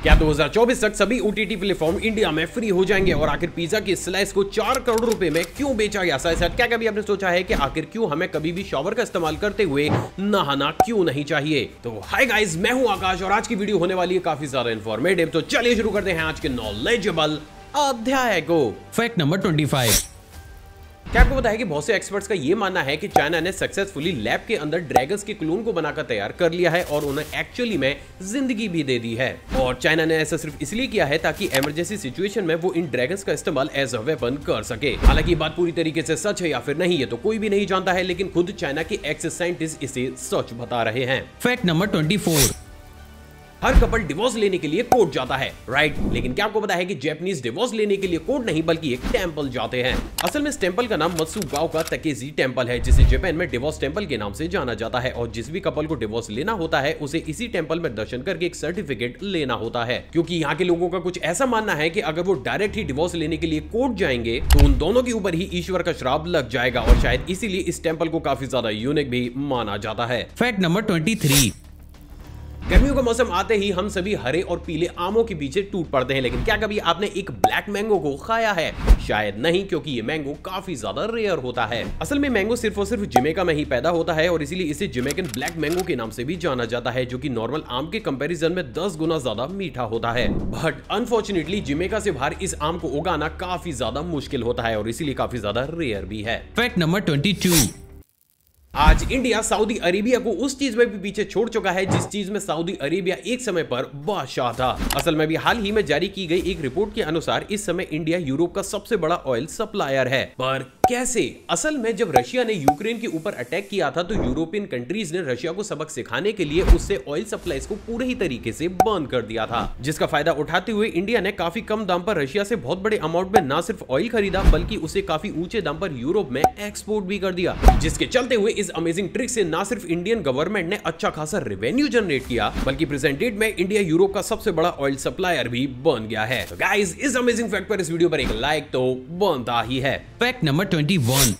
क्या 2024 तक सभी OTT प्लेटफॉर्म इंडिया में फ्री हो जाएंगे? और आखिर पिज्जा की स्लाइस को 4 करोड़ रुपए में क्यों बेचा गया? साथ क्या कभी आपने सोचा है कि आखिर क्यों हमें कभी भी शॉवर का इस्तेमाल करते हुए नहाना क्यों नहीं चाहिए? तो हाय गाइस, मैं हूं आकाश और आज की वीडियो होने वाली है काफी ज्यादा इंफॉर्मेटिव। तो चलिए शुरू करते हैं आज के नॉलेजेबल अध्याय को। Fact number 25। क्या आपको पता है कि बहुत से एक्सपर्ट्स का ये मानना है कि चाइना ने सक्सेसफुली लैब के अंदर ड्रैगन्स के क्लोन को बनाकर तैयार कर लिया है और उन्हें एक्चुअली में जिंदगी भी दे दी है। और चाइना ने ऐसा सिर्फ इसलिए किया है ताकि इमरजेंसी सिचुएशन में वो इन ड्रैगन्स का इस्तेमाल एज अ वेपन कर सके। हालांकि बात पूरी तरीके से सच है या फिर नहीं है तो कोई भी नहीं जानता है, लेकिन खुद चाइना के एक्स साइंटिस्ट इसे सच बता रहे हैं। Fact number 24। हर कपल डिवोर्स लेने के लिए कोर्ट जाता है, राइट? लेकिन क्या आपको पता है कि जैपनीज डिवोर्स लेने के लिए कोर्ट नहीं बल्कि एक टेंपल जाते हैं। असल में इस टेंपल का नाम मत्सुगाओका तकेजी टेंपल है, जिसे जापान में डिवोर्स टेंपल के नाम से जाना जाता है। और जिस भी कपल को डिवोर्स लेना होता है उसे इसी टेंपल में दर्शन करके एक सर्टिफिकेट लेना होता है, क्योंकि यहाँ के लोगों का कुछ ऐसा मानना है कि अगर वो डायरेक्ट ही डिवोर्स लेने के लिए कोर्ट जाएंगे तो उन दोनों के ऊपर ही ईश्वर का श्राप लग जाएगा। और शायद इसीलिए इस टेंपल को काफी ज्यादा यूनिक भी माना जाता है। Fact number 23। गर्मियों का मौसम आते ही हम सभी हरे और पीले आमों के पीछे टूट पड़ते हैं, लेकिन क्या कभी आपने एक ब्लैक मैंगो को खाया है? शायद नहीं, क्योंकि ये मैंगो काफी ज्यादा रेयर होता है। असल में मैंगो सिर्फ और सिर्फ जमैका में ही पैदा होता है और इसीलिए इसे जमैकन ब्लैक मैंगो के नाम से भी जाना जाता है, जो कि नॉर्मल आम के कंपैरिजन में 10 गुना ज्यादा मीठा होता है। बट अनफॉर्चुनेटली जमैका से बाहर इस आम को उगाना काफी ज्यादा मुश्किल होता है और इसीलिए काफी ज्यादा रेयर भी है। Fact number 22। आज इंडिया सऊदी अरेबिया को उस चीज में भी पीछे छोड़ चुका है जिस चीज में सऊदी अरेबिया एक समय पर बादशाह था। असल में भी हाल ही में जारी की गई एक रिपोर्ट के अनुसार इस समय इंडिया यूरोप का सबसे बड़ा ऑयल सप्लायर है। पर कैसे? असल में जब रशिया ने यूक्रेन के ऊपर अटैक किया था तो यूरोपियन कंट्रीज ने रशिया को सबक सिखाने के लिए उससे ऑयल सप्लाईज को पूरे ही तरीके से बंद कर दिया था, जिसका फायदा उठाते हुए इंडिया ने काफी कम दाम पर रशिया से बहुत बड़े अमाउंट में न सिर्फ ऑयल खरीदा बल्कि उसे काफी ऊंचे दाम पर यूरोप में एक्सपोर्ट भी कर दिया, जिसके चलते हुए इस अमेजिंग ट्रिक से ना सिर्फ इंडियन गवर्नमेंट ने अच्छा खासा रेवेन्यू जनरेट किया बल्कि प्रेजेंट डेट में इंडिया यूरोप का सबसे बड़ा ऑयल सप्लायर भी बन गया है। तो गाइस, इस अमेजिंग फैक्ट पर इस वीडियो पर एक लाइक तो बनता ही है। Fact number 21।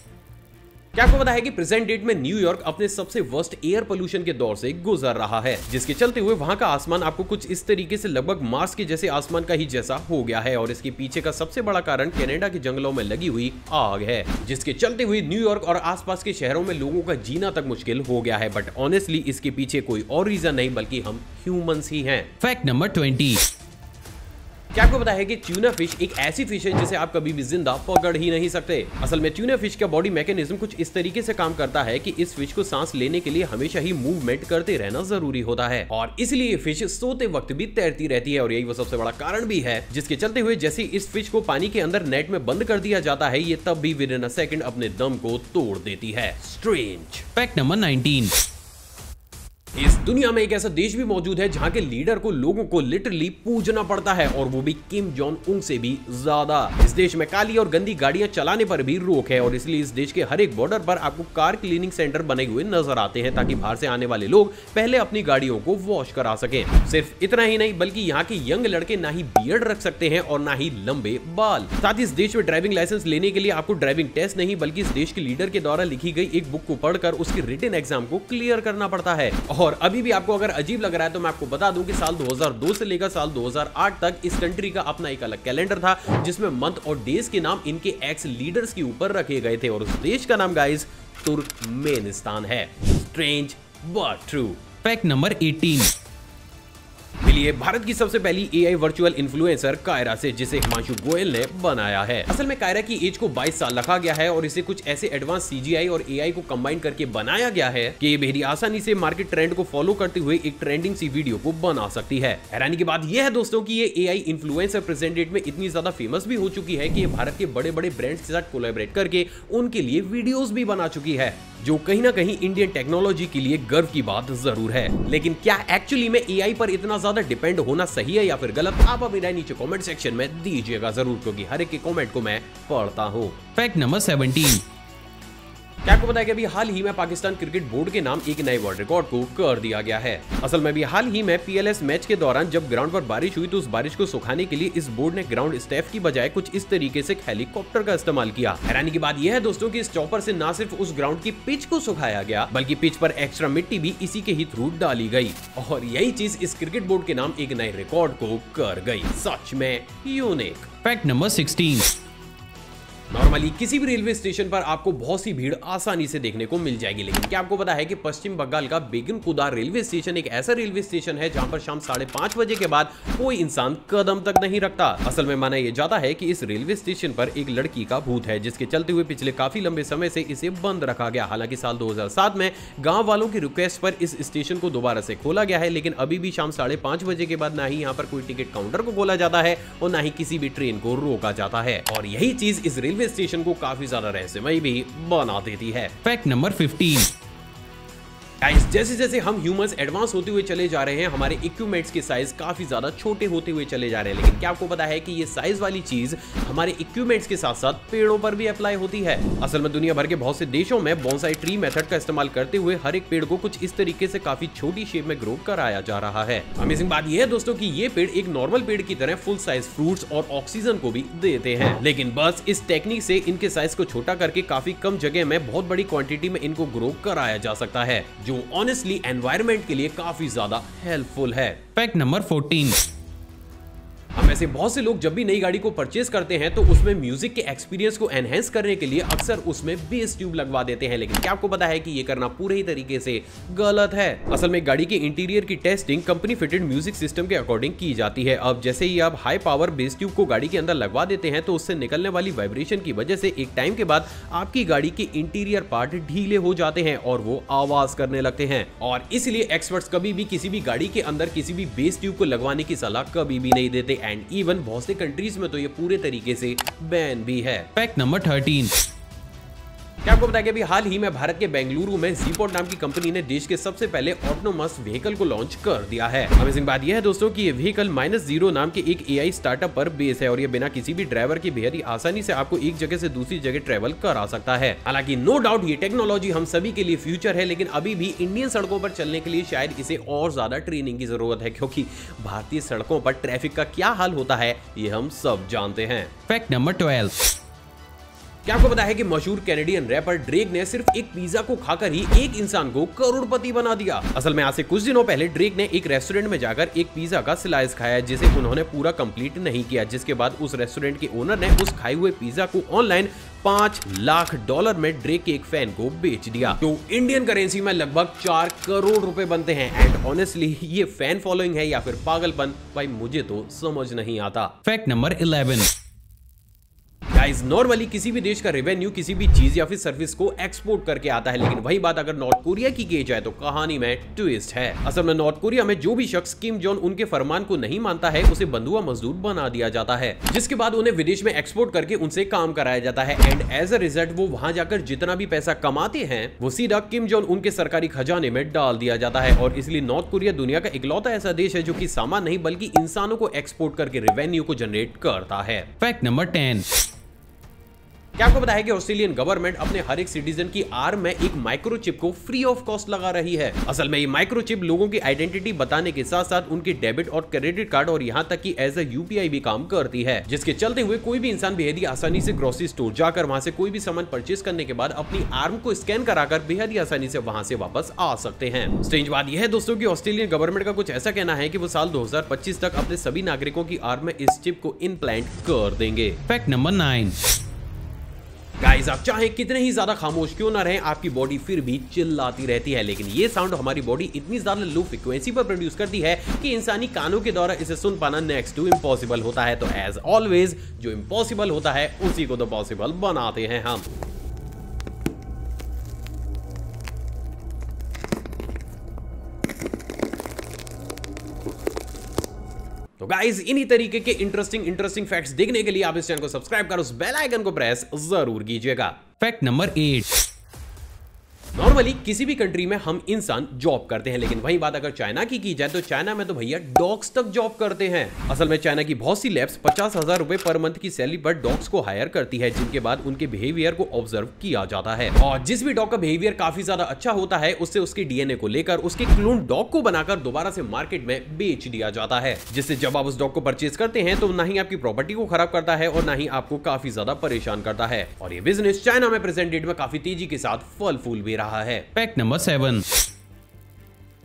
क्या आपको पता है कि प्रेजेंट डेट में न्यूयॉर्क अपने सबसे वर्स्ट एयर पोल्यूशन के दौर से गुजर रहा है, जिसके चलते हुए वहां का आसमान आपको कुछ इस तरीके से लगभग मार्स के जैसे आसमान का ही जैसा हो गया है। और इसके पीछे का सबसे बड़ा कारण कनाडा के जंगलों में लगी हुई आग है, जिसके चलते हुए न्यूयॉर्क और आसपास के शहरों में लोगों का जीना तक मुश्किल हो गया है। बट ऑनेस्टली इसके पीछे कोई और रीजन नहीं बल्कि हम ह्यूमंस ही हैं। Fact number 20। क्या आपको पता है कि ट्यूना फिश एक ऐसी फिश है जिसे आप कभी भी जिंदा पकड़ ही नहीं सकते? असल में ट्यूना फिश का बॉडी मैकेनिज्म कुछ इस तरीके से काम करता है कि इस फिश को सांस लेने के लिए हमेशा ही मूवमेंट करते रहना जरूरी होता है और इसलिए ये फिश सोते वक्त भी तैरती रहती है। और यही वो सबसे बड़ा कारण भी है जिसके चलते हुए जैसे इस फिश को पानी के अंदर नेट में बंद कर दिया जाता है, ये तब भी विद इन अ सेकंड अपने दम को तोड़ देती है। स्ट्रेंज। Fact number 19। इस दुनिया में एक ऐसा देश भी मौजूद है जहां के लीडर को लोगों को लिटरली पूजना पड़ता है और वो भी किम जोंग उन से भी ज्यादा। इस देश में काली और गंदी गाड़ियां चलाने पर भी रोक है और इसलिए इस देश के हर एक बॉर्डर पर आपको कार क्लीनिंग सेंटर बने हुए नजर आते हैं ताकि बाहर से आने वाले लोग पहले अपनी गाड़ियों को वॉश करा सके। सिर्फ इतना ही नहीं बल्कि यहाँ के यंग लड़के ना ही बियर्ड रख सकते हैं और ना ही लंबे बाल। साथ ही इस देश में ड्राइविंग लाइसेंस लेने के लिए आपको ड्राइविंग टेस्ट नहीं बल्कि इस देश के लीडर के द्वारा लिखी गई एक बुक को पढ़कर उसकी रिटन एग्जाम को क्लियर करना पड़ता है। और अभी भी आपको अगर अजीब लग रहा है तो मैं आपको बता दूं कि साल 2002 से लेकर साल 2008 तक इस कंट्री का अपना एक अलग कैलेंडर था जिसमें मंथ और डेज के नाम इनके एक्स लीडर्स के ऊपर रखे गए थे और उस देश का नाम गाइस तुर्कमेनिस्तान है। Strange but true. Fact number 18। मिलिए भारत की सबसे पहली एआई वर्चुअल इन्फ्लुएंसर कायरा से, जिसे हिमांशु गोयल ने बनाया है। असल में कायरा की एज को 22 साल रखा गया है और इसे कुछ ऐसे एडवांस सीजीआई और एआई को कंबाइन करके बनाया गया है कि ये बेहद आसानी से मार्केट ट्रेंड को फॉलो करते हुए एक ट्रेंडिंग सी वीडियो को बना सकती है। हैरानी की बात यह है दोस्तों कि ये एआई इन्फ्लुएंसर प्रेजेंट डेट में इतनी ज्यादा फेमस भी हो चुकी है कि ये भारत के बड़े बड़े ब्रांड्स के साथ कोलैबोरेट करके उनके लिए वीडियोस भी बना चुकी है, जो कहीं ना कहीं इंडियन टेक्नोलॉजी के लिए गर्व की बात जरूर है। लेकिन क्या एक्चुअली में एआई पर इतना ज्यादा डिपेंड होना सही है या फिर गलत? आप अपनी राय नीचे कमेंट सेक्शन में दीजिएगा जरूर, क्योंकि हर एक के कमेंट को मैं पढ़ता हूँ। Fact number 17। क्या आपको पता है कि अभी हाल ही में पाकिस्तान क्रिकेट बोर्ड के नाम एक नए वर्ल्ड रिकॉर्ड को कर दिया गया है। असल में भी हाल ही में PLS मैच के दौरान जब ग्राउंड पर बारिश हुई तो उस बारिश को सुखाने के लिए इस बोर्ड ने ग्राउंड स्टाफ की बजाय कुछ इस तरीके से हेलीकॉप्टर का इस्तेमाल किया। हैरानी की बात यह है दोस्तों कि इस चॉपर से न सिर्फ उस ग्राउंड की पिच को सुखाया गया बल्कि पिच पर एक्स्ट्रा मिट्टी भी इसी के ही थ्रू डाली गई और यही चीज इस क्रिकेट बोर्ड के नाम एक नए रिकॉर्ड को कर गई। सच में यूनिक। Fact number 16। नॉर्मली किसी भी रेलवे स्टेशन पर आपको बहुत सी भीड़ आसानी से देखने को मिल जाएगी, लेकिन क्या आपको पता है कि पश्चिम बंगाल का बेगनकुदा रेलवे स्टेशन एक ऐसा रेलवे स्टेशन है जहां पर शाम 5:30 बजे के बाद कोई इंसान कदम तक नहीं रखता। असल में माना यह जाता है कि इस रेलवे स्टेशन पर एक लड़की का भूत है जिसके चलते हुए पिछले काफी लंबे समय से इसे बंद रखा गया। हालांकि साल 2007 में गाँव वालों की रिक्वेस्ट पर इस स्टेशन को दोबारा से खोला गया है, लेकिन अभी भी शाम 5:30 बजे के बाद ना ही यहाँ पर कोई टिकट काउंटर को खोला जाता है और ना ही किसी भी ट्रेन को रोका जाता है और यही चीज इस रेलवे स्टेशन को काफी ज्यादा रहस्यमय भी बना देती है। Fact number 15। गाइस, जैसे जैसे हम ह्यूमंस एडवांस होते हुए चले जा रहे हैं हमारे इक्विपमेंट्स के साइज काफी ज्यादा छोटे होते हुए चले जा रहे हैं, लेकिन क्या आपको पता है कि ये साइज वाली चीज हमारे इक्विपमेंट्स के साथ साथ पेड़ों पर भी अप्लाई होती है। असल में दुनिया भर के बहुत से देशों में बोनसाई ट्री मेथड का इस्तेमाल करते हुए हर एक पेड़ को कुछ इस तरीके से काफी छोटी शेप में ग्रो कराया जा रहा है। अमेजिंग बात यह है दोस्तों कि ये पेड़ एक नॉर्मल पेड़ की तरह फुल साइज फ्रूट्स और ऑक्सीजन को भी देते हैं, लेकिन बस इस टेक्निक से इनके साइज को छोटा करके काफी कम जगह में बहुत बड़ी क्वांटिटी में इनको ग्रो कराया जा सकता है, जो ऑनेस्टली एनवायरनमेंट के लिए काफी ज्यादा हेल्पफुल है। Fact number 14। हम ऐसे बहुत से लोग जब भी नई गाड़ी को परचेज करते हैं तो उसमें म्यूजिक के एक्सपीरियंस को एनहेंस करने के लिए अक्सर उसमें बेस ट्यूब लगवा देते हैं, लेकिन क्या आपको पता है कि ये करना पूरे ही तरीके से गलत है। असल में गाड़ी के इंटीरियर की testing company fitted music system के अकॉर्डिंग की जाती है। अब जैसे ही आप हाई पावर बेस ट्यूब को गाड़ी के अंदर लगवा देते हैं तो उससे निकलने वाली वाइब्रेशन की वजह से एक टाइम के बाद आपकी गाड़ी के इंटीरियर पार्ट ढीले हो जाते हैं और वो आवाज करने लगते हैं और इसलिए एक्सपर्ट्स कभी भी किसी भी गाड़ी के अंदर किसी भी बेस ट्यूब को लगवाने की सलाह कभी भी नहीं देते एंड इवन बहुत से कंट्रीज में तो ये पूरे तरीके से बैन भी है। Fact number 13। क्या आपको पता है कि अभी हाल ही में भारत के बेंगलुरु में ज़ीपॉड नाम की कंपनी ने देश के सबसे पहले ऑटोनोमस व्हीकल को लॉन्च कर दिया है। अमेजिंग बात यह है दोस्तों कि ये व्हीकल -0 नाम के एक AI स्टार्टअप पर बेस है और ये बिना किसी भी ड्राइवर के बेहद ही आसानी से आपको एक जगह से दूसरी जगह ट्रेवल करा सकता है। हालांकि नो डाउट ये टेक्नोलॉजी हम सभी के लिए फ्यूचर है, लेकिन अभी भी इंडियन सड़कों पर चलने के लिए शायद इसे और ज्यादा ट्रेनिंग की जरूरत है, क्योंकि भारतीय सड़कों पर ट्रैफिक का क्या हाल होता है ये हम सब जानते हैं। Fact number 12। क्या आपको पता है कि मशहूर कैनेडियन रैपर ड्रेक ने सिर्फ एक पिज्जा को खाकर ही एक इंसान को करोड़पति बना दिया। असल में आज से कुछ दिनों पहले ड्रेक ने एक रेस्टोरेंट में जाकर एक पिज्जा का स्लाइस खाया जिसे उन्होंने पूरा कंप्लीट नहीं किया, जिसके बाद उस रेस्टोरेंट के ओनर ने उस खाए हुए पिज्जा को ऑनलाइन $5 लाख में ड्रेक के एक फैन को बेच दिया, तो इंडियन करेंसी में लगभग 4 करोड़ रुपए बनते हैं। एंड ऑनेस्टली ये फैन फॉलोइंग है या फिर पागलपन, भाई मुझे तो समझ नहीं आता। Fact number 11। गाइस, नॉर्मली किसी भी देश का रेवेन्यू किसी भी चीज या फिर सर्विस को एक्सपोर्ट करके आता है, लेकिन वही बात अगर नॉर्थ कोरिया की जाए तो कहानी में ट्विस्ट है। असल में नॉर्थ कोरिया में जो भी शख्स किम जोंग उनके फरमान को नहीं मानता है उसे बंधुआ मजदूर बना दिया जाता है, जिसके बाद उन्हें विदेश में एक्सपोर्ट करके उनसे काम कराया जाता है एंड एज अ रिजल्ट वो वहां जाकर जितना भी पैसा कमाते हैं वो सीधा किम जोंग उनके सरकारी खजाने में डाल दिया जाता है। और इसलिए नॉर्थ कोरिया दुनिया का इकलौता ऐसा देश है जो कि सामान नहीं बल्कि इंसानों को एक्सपोर्ट करके रेवेन्यू को जनरेट करता है। Fact number 10। क्या आपको पता है कि ऑस्ट्रेलियन गवर्नमेंट अपने हर एक सिटीजन की आर्म में एक माइक्रोचिप को फ्री ऑफ कॉस्ट लगा रही है। असल में ये माइक्रोचिप लोगों की आइडेंटिटी बताने के साथ साथ उनके डेबिट और क्रेडिट कार्ड और यहाँ तक कि एज अ UPI भी काम करती है, जिसके चलते हुए कोई भी इंसान बेहद ही आसानी से ग्रोसरी स्टोर जाकर वहां से कोई भी सामान परचेज करने के बाद अपनी आर्म को स्कैन कराकर बेहद ही आसानी से वहां से वापस आ सकते हैं। स्ट्रेंज बात यह है दोस्तों कि ऑस्ट्रेलियन गवर्नमेंट का कुछ ऐसा कहना है कि वो साल 2025 तक अपने सभी नागरिकों की आर्म में इस चिप को इम्प्लांट कर देंगे। Fact number 9। गाइस, आप चाहे कितने ही ज्यादा खामोश क्यों ना रहें, आपकी बॉडी फिर भी चिल्लाती रहती है, लेकिन ये साउंड हमारी बॉडी इतनी ज्यादा लो फ्रीक्वेंसी पर प्रोड्यूस करती है कि इंसानी कानों के द्वारा इसे सुन पाना नेक्स्ट टू इम्पॉसिबल होता है। तो एज ऑलवेज जो इम्पॉसिबल होता है उसी को तो पॉसिबल बनाते हैं हम। तो गाइस, इन्हीं तरीके के इंटरेस्टिंग फैक्ट्स देखने के लिए आप इस चैनल को सब्सक्राइब कर उस बेल आइकन को प्रेस जरूर कीजिएगा। Fact number 8। नॉर्मली किसी भी कंट्री में हम इंसान जॉब करते हैं, लेकिन वही बात अगर चाइना की जाए तो चाइना में तो भैया डॉग्स तक जॉब करते हैं। असल में चाइना की बहुत सी लैब्स 50,000 रुपए पर मंथ की सैलरी पर डॉग्स को हायर करती है, जिनके बाद उनके बिहेवियर को ऑब्जर्व किया जाता है। और जिस भी डॉग का बिहेवियर काफी ज्यादा अच्छा होता है, उससे उसके डीएनए को लेकर उसके क्लोन डॉग को बनाकर दोबारा से मार्केट में बेच दिया जाता है, जिससे जब आप उस डॉग को परचेज करते हैं तो ना ही आपकी प्रॉपर्टी को खराब करता है और ना ही आपको काफी ज्यादा परेशान करता है। और ये बिजनेस चाइना में प्रेजेंट डेट में काफी तेजी के साथ फल फूल भी रहा है। Fact number 7।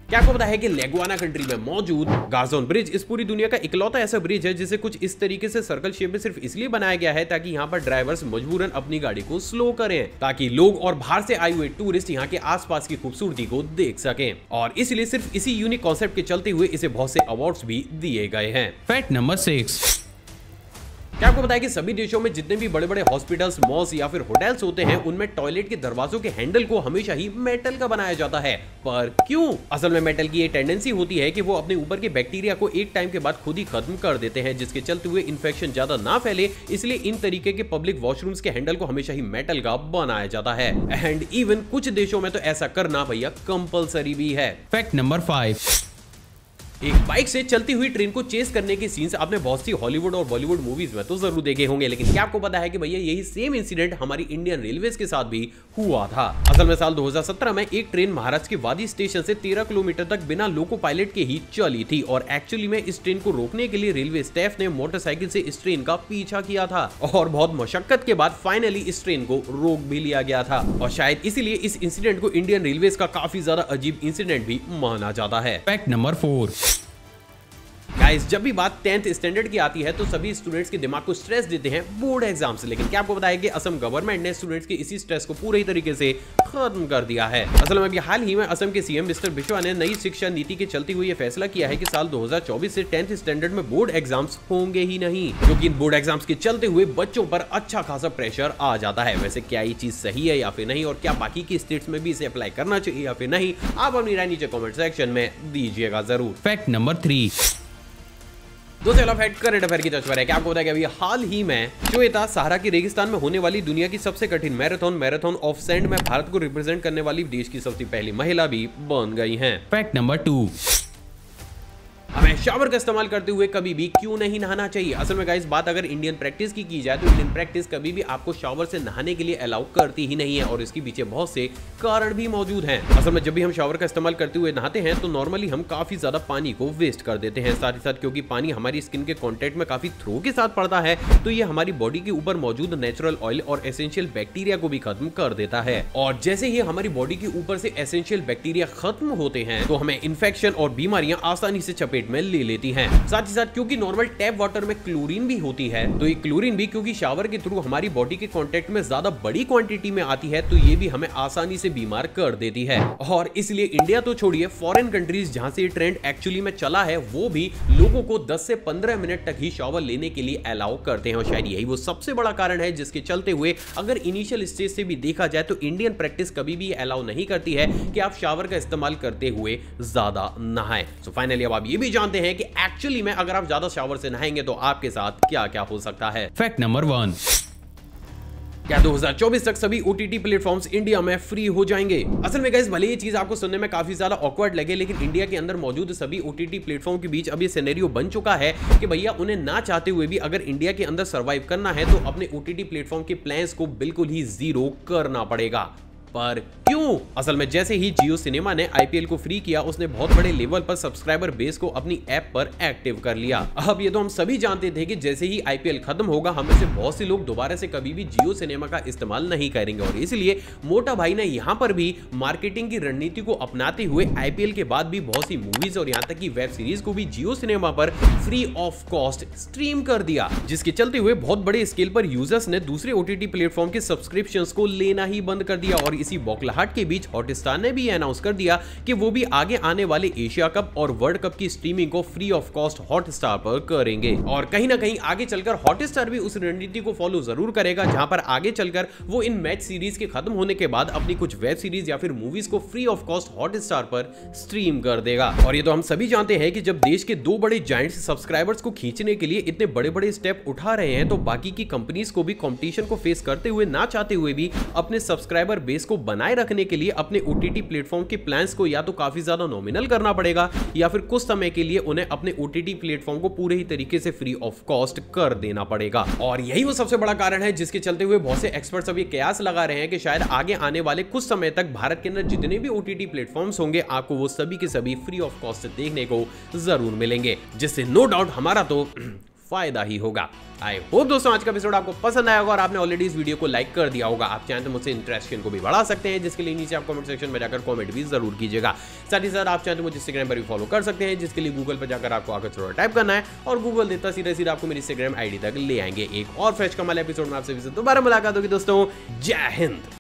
क्या आपको पता है कि लेगुआना कंट्री में मौजूद गार्जोन ब्रिज इस पूरी दुनिया का इकलौता ऐसा ब्रिज है जिसे कुछ इस तरीके से सर्कल शेप में सिर्फ इसलिए बनाया गया है ताकि यहाँ पर ड्राइवर्स मजबूरन अपनी गाड़ी को स्लो करें, ताकि लोग और बाहर से आए हुए टूरिस्ट यहाँ के आसपास की खूबसूरती को देख सकें। और इसलिए सिर्फ इसी यूनिक कॉन्सेप्ट के चलते हुए इसे बहुत से अवार्ड्स भी दिए गए हैं। Fact number 6। क्या आपको पता है कि सभी देशों में जितने भी बड़े बड़े हॉस्पिटल्स, मॉल्स या फिर होटल्स होते हैं, उनमें टॉयलेट के दरवाजों के हैंडल को हमेशा ही मेटल का बनाया जाता है। पर क्यों? असल में मेटल की ये टेंडेंसी होती है कि वो अपने ऊपर के बैक्टीरिया को एक टाइम के बाद खुद ही खत्म कर देते हैं, जिसके चलते हुए इन्फेक्शन ज्यादा ना फैले, इसलिए इन तरीके के पब्लिक वॉशरूम्स के हैंडल को हमेशा ही मेटल का बनाया जाता है। एंड इवन कुछ देशों में तो ऐसा करना भैया कंपलसरी भी है। Fact number 5। एक बाइक से चलती हुई ट्रेन को चेस करने के सीन्स आपने बहुत सी हॉलीवुड और बॉलीवुड मूवीज में तो जरूर देखे होंगे, लेकिन क्या आपको पता है कि भैया यही सेम इंसिडेंट हमारी इंडियन रेलवेज के साथ भी हुआ था। असल में साल 2017 में एक ट्रेन महाराष्ट्र के वादी स्टेशन से 13 किलोमीटर तक बिना लोको पायलट के ही चली थी, और एक्चुअली में इस ट्रेन को रोकने के लिए रेलवे स्टाफ ने मोटरसाइकिल से इस ट्रेन का पीछा किया था, और बहुत मशक्कत के बाद फाइनली इस ट्रेन को रोक भी लिया गया था। और शायद इसीलिए इस इंसिडेंट को इंडियन रेलवेज का काफी ज्यादा अजीब इंसिडेंट भी माना जाता है। Fact number 4। गाइस, जब भी बात 10th स्टैंडर्ड की आती है तो सभी स्टूडेंट्स के दिमाग को स्ट्रेस देते हैं बोर्ड एग्जाम से, लेकिन क्या आपको पता है कि असम गवर्नमेंट ने स्टूडेंट्स के इसी स्ट्रेस को पूरे तरीके से खत्म कर दिया है। असल में अभी हाल ही में असम के सीएम मिस्टर बिश्वा ने नई शिक्षा नीति के चलते हुए यह फैसला किया है कि साल 2024 से 10th स्टैंडर्ड में बोर्ड एग्जाम्स होंगे ही नहीं, क्योंकि इन बोर्ड एग्जाम्स के चलते हुए बच्चों पर अच्छा खासा प्रेशर आ जाता है। वैसे क्या ये चीज सही है या फिर नहीं, और क्या बाकी की स्टेट्स में भी इसे अप्लाई करना चाहिए या फिर नहीं, आप अपनी राय नीचे कमेंट सेक्शन में दीजिएगा जरूर। Fact number 3। दोस्तों अगला फैक्ट करंट अफेयर की तरफ है। क्या आपको पता है कि अभी हाल ही में चोएता सहारा के रेगिस्तान में होने वाली दुनिया की सबसे कठिन मैराथन ऑफ सैंड में भारत को रिप्रेजेंट करने वाली देश की सबसे पहली महिला भी बन गई हैं। Fact number 2। हमें शावर का इस्तेमाल करते हुए कभी भी क्यों नहीं नहाना चाहिए? असल में गाइस, बात अगर इंडियन प्रैक्टिस की जाए तो इंडियन प्रैक्टिस कभी भी आपको शावर से नहाने के लिए अलाउ करती ही नहीं है, और इसके पीछे बहुत से कारण भी मौजूद हैं। असल में जब भी हम शावर का इस्तेमाल करते हुए नहाते हैं तो नॉर्मली हम काफी ज्यादा पानी को वेस्ट कर देते हैं। साथ ही साथ क्योंकि पानी हमारी स्किन के कॉन्टेक्ट में काफी थ्रो के साथ पड़ता है, तो ये हमारी बॉडी के ऊपर मौजूद नेचुरल ऑयल और एसेंशियल बैक्टीरिया को भी खत्म कर देता है। और जैसे ही हमारी बॉडी के ऊपर से एसेंशियल बैक्टीरिया खत्म होते हैं तो हमें इन्फेक्शन और बीमारियां आसानी से चपेट में ले लेती हैं। साथ ही साथ क्योंकि नॉर्मल टैप वाटर में क्लोरीन भी होती है, तो ये क्लोरीन भी क्योंकि शावर के थ्रू हमारी बॉडी के कांटेक्ट में ज्यादा बड़ी क्वांटिटी में आती है, तो ये भी हमें आसानी से बीमार कर देती है। और इसलिए इंडिया तो छोड़िए, फॉरेन कंट्रीज जहां से ये ट्रेंड एक्चुअली में चला है, वो भी लोगों को 10 से 15 मिनट तक ही शावर लेने के लिए अलाउ करते हैं। और शायद यही वो सबसे बड़ा कारण है जिसके चलते हुए अगर इनिशियल स्टेज से भी देखा जाए तो इंडियन प्रैक्टिस कभी भी अलाउ नहीं करती है कि आप शावर का इस्तेमाल करते हुए ज्यादा नहाएं। सो फाइनली अब आप ये भी जानते हैं कि एक्चुअली में अगर आप ज्यादा शावर से नहाएंगे तो आपके साथ क्या क्या हो सकता है। Fact number 1। क्या 2024 तक सभी OTT प्लेटफॉर्म्स इंडिया में फ्री हो जाएंगे? असल में गाइस, भले ये चीज आपको सुनने में काफी ज्यादा ऑकवर्ड लगे, लेकिन इंडिया के अंदर मौजूद सभी OTT प्लेटफॉर्म के बीच अब ये सिनेरियो बन चुका है कि भैया उन्हें ना चाहते हुए भी अगर इंडिया के अंदर सर्वाइव करना है तो अपने OTT प्लेटफॉर्म के प्लान्स को बिल्कुल ही जीरो करना पड़ेगा। पर क्यों? असल में जैसे ही जियो सिनेमा ने IPL को फ्री किया, उसने बहुत बड़े लेवल पर सब्सक्राइबर बेस को अपनी ऐप पर एक्टिव कर लिया। अब ये तो हम सभी जानते थे कि जैसे ही IPL खत्म होगा, हम में से बहुत से लोग दोबारा से कभी भी जियो सिनेमा का इस्तेमाल नहीं करेंगे, और इसलिए मोटा भाई ने यहाँ पर भी मार्केटिंग की रणनीति को अपनाते हुए IPL के बाद भी बहुत सी मूवीज और यहाँ तक की वेब सीरीज को भी जियो सिनेमा पर फ्री ऑफ कॉस्ट स्ट्रीम कर दिया, जिसके चलते हुए बहुत बड़े स्केल पर यूजर्स ने दूसरे OTT प्लेटफॉर्म के सब्सक्रिप्शंस को लेना ही बंद कर दिया। और इसी बौखलाहट के बीच हॉटस्टार ने भी अनाउंस कर दिया कि वो भी आगे आने वाले एशिया कप और वर्ल्ड कप की स्ट्रीमिंग को फ्री ऑफ कॉस्ट हॉटस्टार पर करेंगे। और कहीं ना कहीं आगे चलकर हॉटस्टार भी उस रणनीति को फॉलो जरूर करेगा, जहां पर आगे चलकर वो इन मैच सीरीज के खत्म होने के बाद अपनी कुछ वेब सीरीज या फिर मूवीज को फ्री ऑफ कॉस्ट हॉटस्टार पर स्ट्रीम कर देगा। और ये तो हम सभी जानते हैं कि जब देश के दो बड़े जायंट्स सब्सक्राइबर्स को खींचने के लिए इतने बड़े बड़े स्टेप उठा रहे हैं, तो बाकी की कंपनीज को भी कंपटीशन को फेस करते हुए ना चाहते हुए भी अपने सब्सक्राइबर बेस इसको बनाए रखने के लिए अपने OTT प्लेटफॉर्म के प्लान्स को या तो काफी ज्यादा नॉमिनल करना पड़ेगा या फिर कुछ समय के लिए उन्हें अपने OTT प्लेटफॉर्म को पूरे ही तरीके से फ्री ऑफ कॉस्ट कर देना पड़ेगा। और यही वो सबसे बड़ा कारण है जिसके चलते हुए बहुत से एक्सपर्ट्स अब ये कयास लगा रहे हैं कि शायद आगे आने वाले कुछ समय तक भारत के अंदर जितने भी OTT प्लेटफॉर्म्स होंगे आपको वो सभी के सभी फ्री ऑफ कॉस्ट देखने को जरूर मिलेंगे, जिससे नो डाउट हमारा तो फायदा ही होगा। आई होप दोस्तों आज का एपिसोड आपको पसंद आया होगा और आपने ऑलरेडी इस वीडियो को लाइक कर दिया होगा। आप चाहें तो मुझसे इंटरेक्शन को भी बढ़ा सकते हैं, जिसके लिए नीचे आप कमेंट सेक्शन में जाकर कमेंट भी जरूर कीजिएगा। साथ ही साथ आप चाहें तो मुझे इंस्टाग्राम पर भी फॉलो कर सकते हैं, जिसके लिए गूगल पर जाकर आपको आकर थोड़ा टाइप करना है और गूगल देता सीधा आपको मेरी इंस्टाग्राम आईडी तक ले आएंगे। एक और फ्रेश कमाल एपिसोड में आपसे दोबारा मुलाकात होगी दोस्तों। जय हिंद।